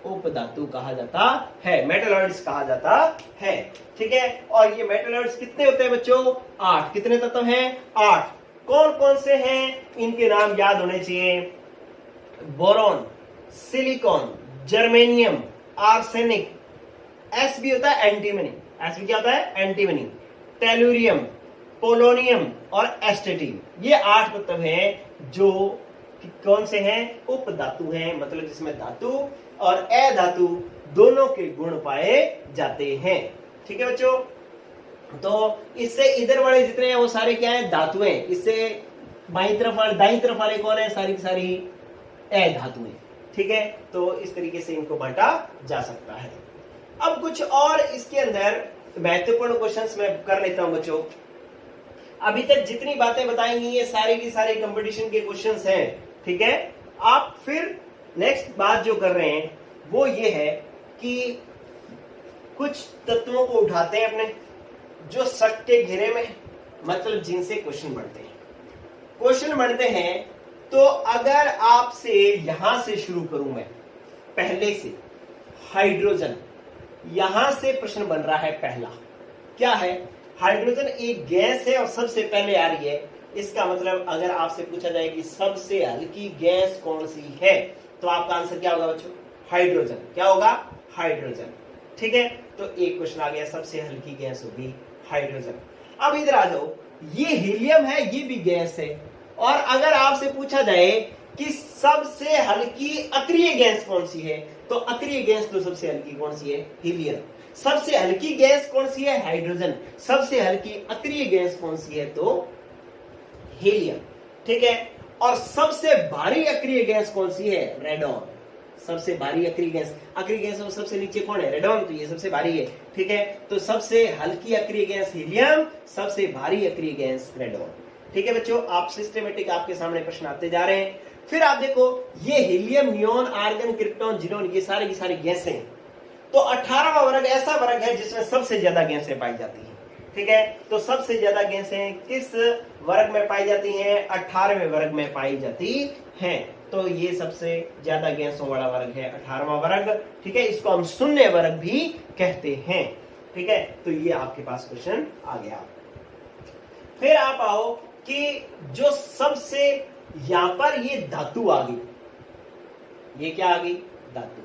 उपधातु कहा जाता है, मेटलॉइड्स कहा जाता है। ठीक है, और ये मेटलॉइड्स कितने होते हैं बच्चों? 8। कितने तत्व हैं? 8। कौन कौन से हैं? इनके नाम याद होने चाहिए। Boron, silicon, germanium, arsenic, S भी होता है एंटीमनी, एस भी क्या होता है? एंटीमनी, टेलुरियम, पोलोनियम और एस्टेटिन। ये 8 तत्व हैं जो कौन से हैं? उपधातु हैं, मतलब जिसमें धातु और अधातु दोनों के गुण पाए जाते हैं। ठीक है बच्चों, तो इससे इधर वाले जितने हैं वो सारे क्या है? धातुएं। इससे बाईं तरफ वाले, दाईं तरफ वाले कौन है? सारी सारी अधातुएं। ठीक है, तो इस तरीके से इनको बांटा जा सकता है। अब कुछ और इसके अंदर महत्वपूर्ण क्वेश्चंस मैं कर लेता हूं बच्चों। अभी तक जितनी बातें बताएंगी ये सारे की सारे कंपटीशन के क्वेश्चंस हैं। ठीक है, आप फिर नेक्स्ट बात जो कर रहे हैं वो ये है कि कुछ तत्वों को उठाते हैं अपने, जो शक के घेरे में, मतलब जिनसे क्वेश्चन बनते हैं। क्वेश्चन बनते हैं तो अगर आपसे यहां से शुरू करूं मैं, पहले से हाइड्रोजन, यहां से प्रश्न बन रहा है पहला। क्या है? हाइड्रोजन एक गैस है और सबसे पहले आ रही है। इसका मतलब अगर आपसे पूछा जाए कि सबसे हल्की गैस कौन सी है, तो आपका आंसर क्या होगा बच्चों? हाइड्रोजन। क्या होगा? हाइड्रोजन। ठीक है, तो एक क्वेश्चन आ गया, सबसे हल्की गैस होगी हाइड्रोजन। अब इधर आ जाओ, ये हीलियम है, ये भी गैस है। और अगर आपसे पूछा जाए कि सबसे हल्की अक्रिय गैस कौन सी है, तो अक्रिय गैस तो सबसे हल्की कौन सी है? हीलियम। सबसे हल्की गैस कौन सी है? हाइड्रोजन। सबसे हल्की अक्रिय गैस कौन सी है? तो हीलियम। ठीक है, और सबसे भारी अक्रिय गैस कौन सी है? रेडॉन। सबसे भारी अक्रिय गैस और सबसे नीचे कौन है? रेडॉन। तो ये सबसे भारी है। ठीक है, तो सबसे हल्की अक्रिय गैस हीलियम, सबसे भारी अक्रिय गैस रेडॉन। ठीक है बच्चों, आप सिस्टमेटिक आपके सामने प्रश्न आते जा रहे हैं। फिर आप देखो, ये helium, neon, argon, krypton, xenon, ये सारी की सारी गैसें। तो 18वां वर्ग ऐसा वर्ग है जिसमें सबसे ज्यादा गैसें पाई जाती हैं। ठीक है, तो सबसे ज्यादा गैसें किस वर्ग में पाई जाती हैं? 18वें वर्ग में पाई जाती हैं। तो ये सबसे ज्यादा गैसों वाला वर्ग है 18वां वर्ग। ठीक है, इसको हम शून्य वर्ग भी कहते हैं। ठीक है, तो ये आपके पास क्वेश्चन आ गया। फिर आप आओ कि जो सबसे यहां पर ये धातु आ गई, ये क्या आ गई? धातु।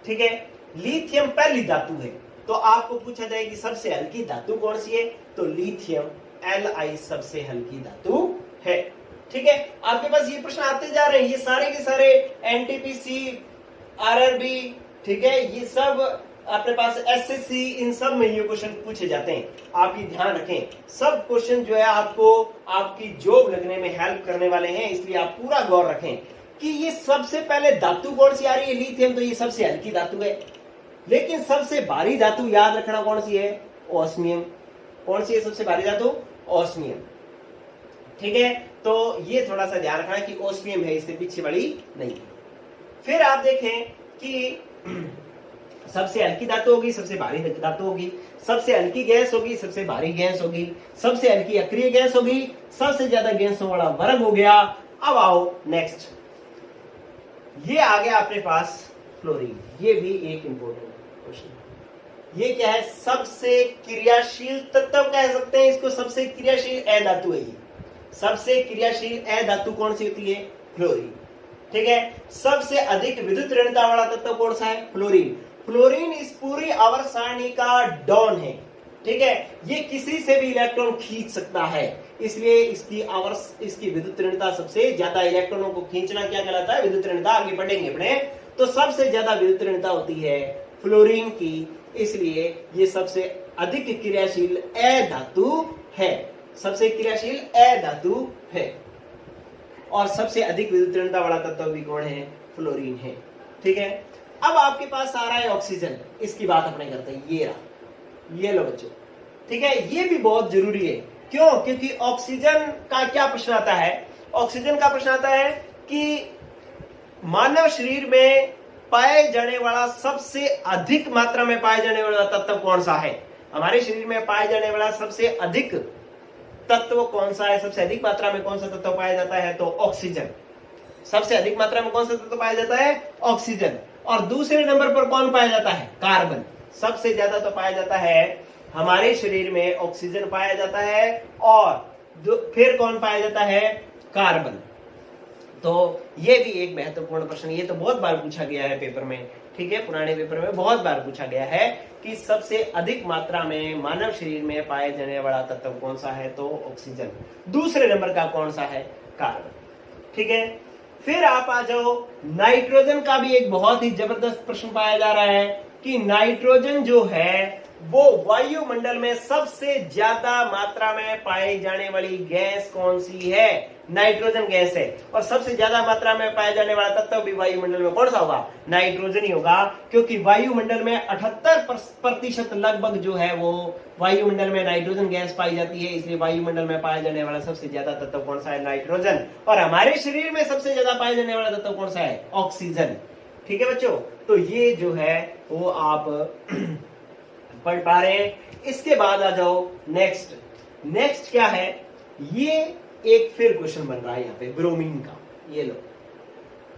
ठीक है, लिथियम पहली धातु है, तो आपको पूछा जाए कि सबसे हल्की धातु कौन सी है, तो लिथियम Li सबसे हल्की धातु है। ठीक है, आपके पास ये प्रश्न आते जा रहे हैं, ये सारे के सारे एनटीपीसी, आरआरबी, ठीक है, ये सब अपने पास एसएससी, इन सब में ये क्वेश्चन पूछे जाते हैं। आप ये ध्यान रखें, सब क्वेश्चन जो है आपको आपकी जॉब लगने में हेल्प करने वाले हैं, इसलिए आप पूरा गौर रखें कि ये सबसे पहले धातु कौन सी आ रही है? लिथियम। तो ये सबसे हल्की धातु है, लेकिन सबसे भारी धातु याद रखना कौन सी है? ऑस्मियम। कौन सी है सबसे भारी धातु? ऑस्मियम। ठीक है, तो ये थोड़ा सा ध्यान रखना कि ऑस्मियम है, इससे पीछे वाली नहीं। फिर आप देखें कि सबसे हल्की धातु होगी, सबसे भारी धातु होगी, सबसे हल्की गैस होगी, सबसे भारी गैस होगी, सबसे हल्की अक्रिय गैस होगी, सबसे ज्यादा गैसों वाला वर्ग हो गया, अब आओ नेक्स्ट, ये आ गया अपने पास फ्लोरीन। ये भी एक इंपॉर्टेंट क्वेश्चन है। ये क्या है? सबसे क्रियाशील तत्व कह सकते हैं इसको, सबसे क्रियाशील अधातु है ये। सबसे क्रियाशील अधातु कौन सी होती है? फ्लोरीन। ठीक है। सबसे अधिक विद्युत ऋणता वाला तत्व कौन सा है? फ्लोरीन। फ्लोरीन इस पूरी आवर्त सारणी का डॉन है। ठीक है। ये किसी से भी इलेक्ट्रॉन खींच सकता है, इसलिए इसकी विद्युत ऋणता सबसे ज्यादा। इलेक्ट्रॉनों को खींचना क्या कहलाता है? विद्युत ऋणता। आगे बढ़ेंगे अपने, तो सबसे ज्यादा विद्युत ऋणता होती है फ्लोरीन की, इसलिए ये सबसे अधिक क्रियाशील अधातु है। सबसे क्रियाशील अधातु है और सबसे अधिक विद्युत ऋणता वाला तत्व भी कौन है? फ्लोरीन है। ठीक है। अब आपके पास आ रहा है ऑक्सीजन। इसकी बात अपने करते हैं। ये रहा, ये लो बच्चों। ठीक है। ये भी बहुत जरूरी है। क्यों? क्योंकि ऑक्सीजन का क्या प्रश्न आता है? ऑक्सीजन का प्रश्न आता है कि मानव शरीर में पाए जाने वाला सबसे अधिक मात्रा में पाए जाने वाला तत्व कौन सा है? हमारे शरीर में पाए जाने वाला सबसे अधिक तत्व कौन सा है? सबसे अधिक मात्रा में कौन सा तत्व पाया जाता है? तो ऑक्सीजन। सबसे अधिक मात्रा में कौन सा तत्व पाया जाता है? ऑक्सीजन। और दूसरे नंबर पर कौन पाया जाता है? कार्बन। सबसे ज्यादा तो पाया जाता है हमारे शरीर में ऑक्सीजन पाया जाता है, और फिर कौन पाया जाता है? कार्बन। तो ये भी एक महत्वपूर्ण प्रश्न, ये तो बहुत बार पूछा गया है पेपर में। ठीक है। पुराने पेपर में बहुत बार पूछा गया है कि सबसे अधिक मात्रा में मानव शरीर में पाए जाने वाला तत्व कौन सा है? तो ऑक्सीजन। दूसरे नंबर का कौन सा है? कार्बन। ठीक है। फिर आप आ जाओ, नाइट्रोजन का भी एक बहुत ही जबरदस्त प्रश्न पाया जा रहा है कि नाइट्रोजन जो है वो वायुमंडल में सबसे ज्यादा मात्रा में पाई जाने वाली गैस कौन सी है? नाइट्रोजन गैस है। और सबसे ज्यादा मात्रा में पाया जाने वाला तत्व भी वायुमंडल में कौन सा होगा? नाइट्रोजन ही होगा, क्योंकि वायुमंडल में 78% लगभग जो है वो वायुमंडल में नाइट्रोजन गैस पाई जाती है, इसलिए वायुमंडल में पाया जाने वाला सबसे ज्यादा तत्व कौन सा है? नाइट्रोजन। और हमारे शरीर में सबसे ज्यादा पाया जाने वाला तत्व कौन सा है? ऑक्सीजन। ठीक है बच्चों। तो ये जो है वो आप पढ़ पा रहे हैं। इसके बाद आ जाओ नेक्स्ट। नेक्स्ट क्या है? ये एक फिर क्वेश्चन बन रहा है यहाँ पे ब्रोमीन का। ये लो,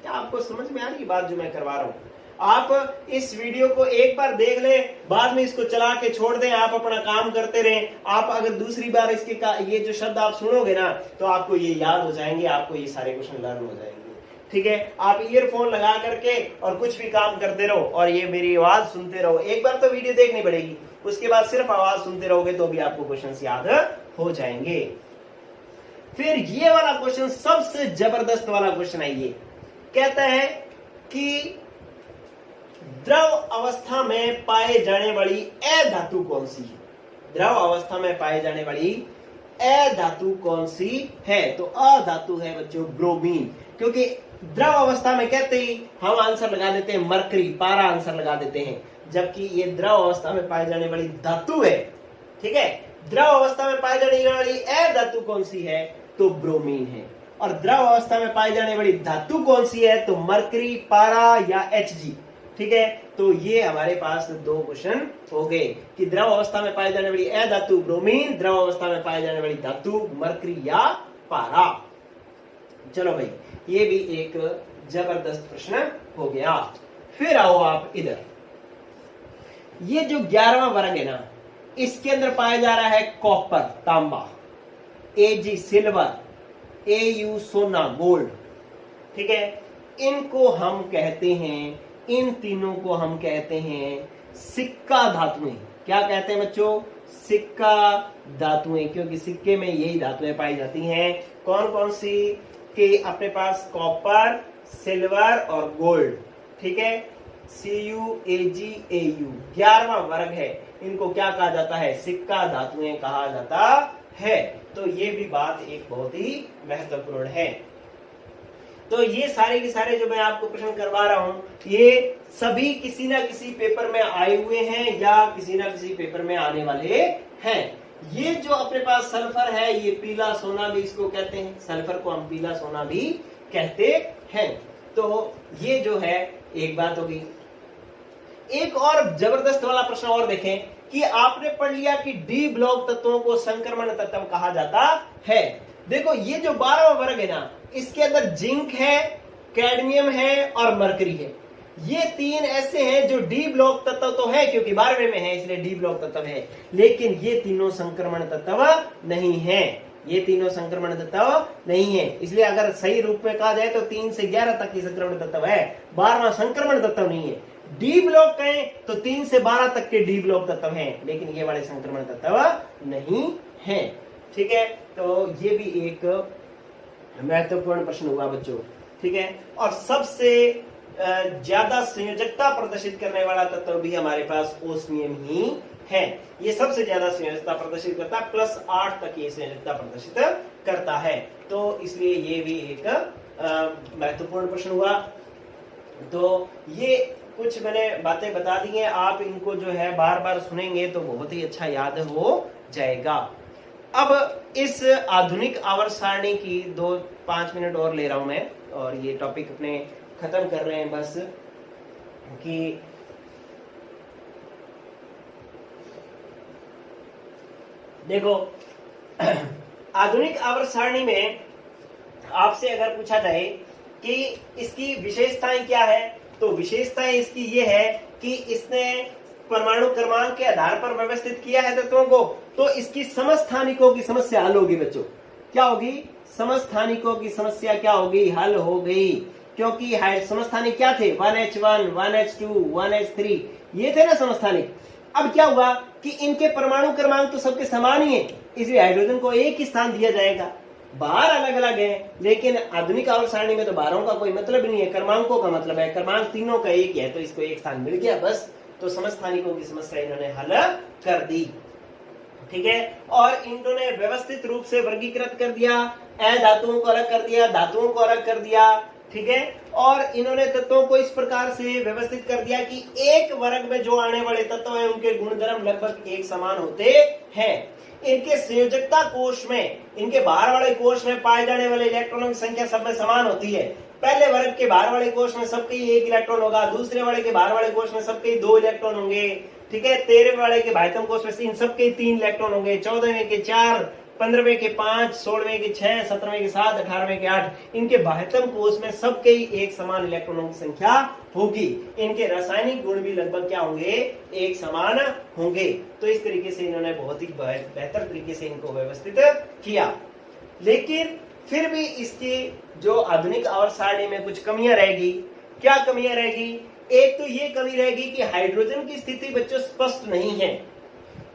क्या आपको समझ में आ रही बात जो मैं करवा रहा हूं? आप इस वीडियो को एक बार देख ले, बाद में इसको चला के छोड़ दें, आप अपना काम करते रहें। आप अगर दूसरी बार ये जो शब्द आप सुनोगे ना, तो आपको ये याद हो जाएंगे, आपको ये सारे क्वेश्चन लर्न हो जाएंगे। ठीक है। आप ईयरफोन लगा करके और कुछ भी काम करते रहो और ये मेरी आवाज सुनते रहो। एक बार तो वीडियो देखनी पड़ेगी, उसके बाद सिर्फ आवाज सुनते रहोगे तो भी आपको क्वेश्चंस याद हो जाएंगे। फिर ये वाला क्वेश्चन सबसे जबरदस्त वाला क्वेश्चन है। ये कहता है कि द्रव अवस्था में पाए जाने वाली अधातु कौन सी है? द्रव अवस्था में पाए जाने वाली अधातु कौन सी है? तो अधातु है बच्चों ब्रोमीन। क्योंकि द्रव अवस्था में कहते ही हम आंसर लगा देते हैं मरकरी, पारा आंसर लगा देते हैं, जबकि ये द्रव अवस्था में पाए जाने वाली धातु है। ठीक है। द्रव अवस्था में पाए जाने वाली अधातु कौन सी है? तो ब्रोमीन है। और द्रव अवस्था में पाई जाने वाली धातु कौन सी है? तो मरकरी, पारा या Hg। ठीक है। तो ये हमारे पास दो क्वेश्चन हो गए कि द्रव अवस्था में पाई जाने वाली अधातु ब्रोमीन, द्रव अवस्था में पाई जाने वाली धातु मरकरी या पारा। चलो भाई, ये भी एक जबरदस्त प्रश्न हो गया। फिर आओ आप इधर, ये जो 11वां वर्ग है ना, इसके अंदर पाया जा रहा है कॉपर तांबा, Ag सिल्वर, Au सोना गोल्ड। ठीक है। इनको हम कहते हैं, इन तीनों को हम कहते हैं सिक्का धातुएं। क्या कहते हैं बच्चों? सिक्का धातुएं, क्योंकि सिक्के में यही धातुएं पाई जाती हैं। कौन कौन सी? के अपने पास कॉपर, सिल्वर और गोल्ड। ठीक है। Cu, Ag, Au 11वां वर्ग है। इनको क्या कहा जाता है? सिक्का धातुएं कहा जाता है। तो ये भी बात एक बहुत ही महत्वपूर्ण है। तो ये सारे के सारे जो मैं आपको प्रश्न करवा रहा हूं, ये सभी किसी ना किसी पेपर में आए हुए हैं या किसी ना किसी पेपर में आने वाले हैं। ये जो अपने पास सल्फर है, ये पीला सोना भी इसको कहते हैं। सल्फर को हम पीला सोना भी कहते हैं। तो ये जो है एक बात होगी। एक और जबरदस्त वाला प्रश्न और देखें कि आपने पढ़ लिया कि डी ब्लॉक तत्वों को संक्रमण तत्व कहा जाता है। देखो ये जो 12वां वर्ग है ना, इसके अंदर जिंक है, कैडमियम है और मरकरी है। ये तीन ऐसे हैं जो डी ब्लॉक तत्व तो है, क्योंकि 12वें में है इसलिए डी ब्लॉक तत्व है, लेकिन ये तीनों संक्रमण तत्व नहीं है। ये तीनों संक्रमण तत्व नहीं है, इसलिए अगर सही रूप में कहा जाए तो 3 से 11 तक की संक्रमण तत्व है, 12वां संक्रमण तत्व नहीं है। डी ब्लॉक कहें तो 3 से 12 तक के डी ब्लॉक तत्व हैं, लेकिन ये वाले संक्रमण तत्व नहीं है। ठीक है, तो ये भी एक महत्वपूर्ण प्रश्न हुआ बच्चों। ठीक है, और सबसे ज्यादा संयोजकता प्रदर्शित करने वाला तत्व भी हमारे पास ओस्मियम ही है। ये सबसे ज्यादा संयोजकता प्रदर्शित करता है, +8 तक ये संयोजकता प्रदर्शित करता है, तो इसलिए ये भी एक महत्वपूर्ण प्रश्न हुआ। तो ये कुछ मैंने बातें बता दी हैं, आप इनको जो है बार बार सुनेंगे तो बहुत ही अच्छा याद हो जाएगा। अब इस आधुनिक आवर्त सारणी की 2-5 मिनट और ले रहा हूं मैं, और ये टॉपिक अपने खत्म कर रहे हैं बस, कि देखो आधुनिक आवर्त सारणी में आपसे अगर पूछा जाए कि इसकी विशेषताएं क्या है, तो विशेषताएं इसकी ये है कि इसने परमाणु क्रमांक के आधार पर व्यवस्थित किया है तत्वों को, तो इसकी समस्थानिकों की समस्या हल होगी बच्चों। क्या होगी? समस्थानिकों की समस्या क्या होगी? हल हो गई, क्योंकि समस्थानिक क्या थे? 1H1, 1H2, 1H3, ये थे ना समस्थानिक। अब क्या हुआ कि इनके परमाणु क्रमांक तो सबके समान ही है, इसलिए हाइड्रोजन को एक ही स्थान दिया जाएगा। बाहर अलग अलग है, लेकिन आधुनिक आवर्त सारणी में तो बाहरों का कोई मतलब नहीं है, क्रमांकों का मतलब है। क्रमांक तीनों का एक है, तो इसको एक स्थान मिल गया बस। तो समस्थानिकों की समस्या इन्होंने हल कर दी। ठीक है, और इन्होंने व्यवस्थित रूप से वर्गीकृत कर दिया, अधातुओं को अलग कर दिया, धातुओं को अलग कर दिया। ठीक है, और इन्होंने तत्वों को इस प्रकार से व्यवस्थित कर दिया कि एक वर्ग में जो आने वाले तत्व हैं उनके गुणधर्म लगभग एक समान होते हैं। इनके संयोजकता कोश में, इनके बाहर वाले कोश में पाए जाने वाले इलेक्ट्रॉनों की संख्या सब में समान होती है। पहले वर्ग के बाहर वाले कोश में सबके 1 इलेक्ट्रॉन होगा, दूसरे वाले के बाहर वाले कोश में सबके 2 इलेक्ट्रॉन होंगे। ठीक है, 13वें वाले के बाह्यतम कोश में इन सबके 3 इलेक्ट्रॉन होंगे, 14वें के 4, 15वें के 5, 16वें के 6, 17वें के 7, 18वें के 8। इनके बाह्यतम कोश में सबके एक समान इलेक्ट्रॉनों की संख्या होगी। इनके रासायनिक गुण भी लगभग क्या होंगे? एक समान होंगे। तो इस तरीके से इन्होंने बहुत ही बेहतर तरीके से इनको व्यवस्थित किया। लेकिन फिर भी इसकी जो आधुनिक आवर्त सारणी में कुछ कमियां रहेगी। क्या कमियां रहेगी? एक तो ये कमी रहेगी कि हाइड्रोजन की स्थिति बच्चों स्पष्ट नहीं है,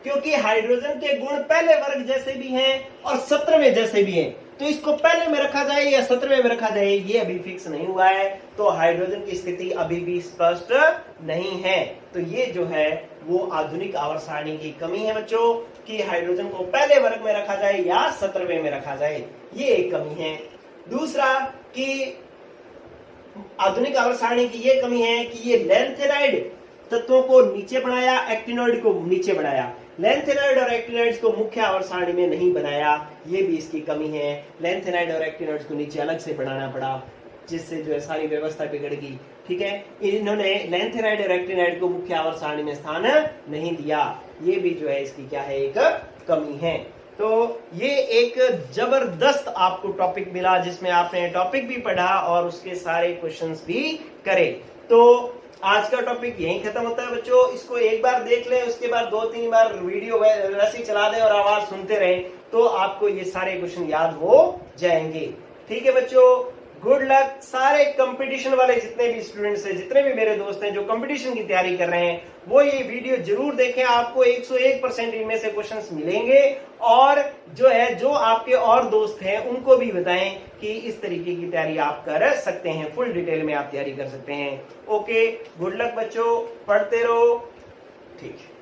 क्योंकि हाइड्रोजन के गुण पहले वर्ग जैसे भी हैं और 17वें जैसे भी हैं। तो इसको पहले में रखा जाए या 17वें में रखा जाए, ये अभी फिक्स नहीं हुआ है। तो हाइड्रोजन की स्थिति अभी भी स्पष्ट नहीं है। तो ये जो है वो आधुनिक आवर्त सारणी की कमी है बच्चों, कि हाइड्रोजन को पहले वर्ग में रखा जाए या 17वें में रखा जाए, ये एक कमी है। दूसरा कि आधुनिक आवर्त सारणी की ये कमी है कि ये लैंथेनाइड तत्वों को नीचे बनाया, एक्टिनॉइड को नीचे बनाया। लैंथेनाइड और एक्टिनॉइड्स को मुख्य आवर्त सारणी में नहीं बनाया, ये भी इसकी कमी है। लैंथेनाइड और एक्टिनॉइड्स को नीचे अलग से बनाना पड़ा, जिससे जो है सारी व्यवस्था बिगड़ गई। ठीक है, इन्होंने लैंथेनाइड और एक्टिनॉइड को मुख्य आवर्त सारणी में स्थान नहीं दिया, ये भी जो है इसकी क्या है? एक कमी है। तो ये एक जबरदस्त आपको टॉपिक मिला, जिसमें आपने टॉपिक भी पढ़ा और उसके सारे क्वेश्चंस भी करे। तो आज का टॉपिक यहीं खत्म होता है बच्चों। इसको एक बार देख लें, उसके बाद 2-3 बार वीडियो वैसे ही चला दें और आवाज सुनते रहें, तो आपको ये सारे क्वेश्चन याद हो जाएंगे। ठीक है बच्चों, गुड लक। सारे कंपटीशन वाले जितने भी स्टूडेंट्स हैं, जितने भी मेरे दोस्त हैं जो कंपटीशन की तैयारी कर रहे हैं, वो ये वीडियो जरूर देखें। आपको 101% इनमें से क्वेश्चंस मिलेंगे, और जो है जो आपके और दोस्त हैं उनको भी बताएं कि इस तरीके की तैयारी आप कर सकते हैं, फुल डिटेल में आप तैयारी कर सकते हैं। ओके, गुड लक बच्चों, पढ़ते रहो। ठीक है।